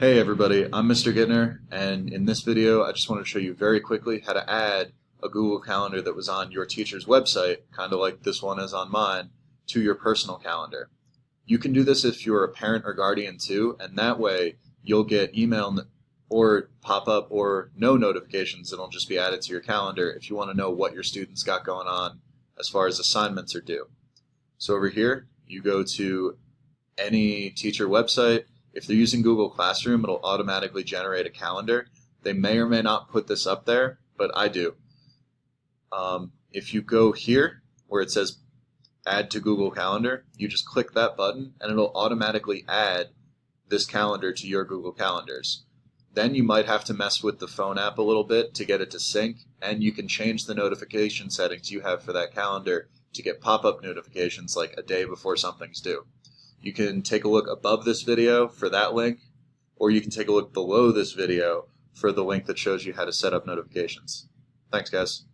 Hey everybody, I'm Mr. Gittner, and in this video I just want to show you very quickly how to add a Google Calendar that was on your teacher's website, kind of like this one is on mine, to your personal calendar. You can do this if you're a parent or guardian too, and that way you'll get email or pop-up or no notifications that'll just be added to your calendar if you want to know what your students got going on as far as assignments are due. So over here, you go to any teacher website. If they're using Google Classroom, it'll automatically generate a calendar. They may or may not put this up there, but I do. If you go here where it says Add to Google Calendar, you just click that button and it'll automatically add this calendar to your Google Calendars. Then you might have to mess with the phone app a little bit to get it to sync, and you can change the notification settings you have for that calendar to get pop-up notifications like a day before something's due. You can take a look above this video for that link, or you can take a look below this video for the link that shows you how to set up notifications. Thanks, guys.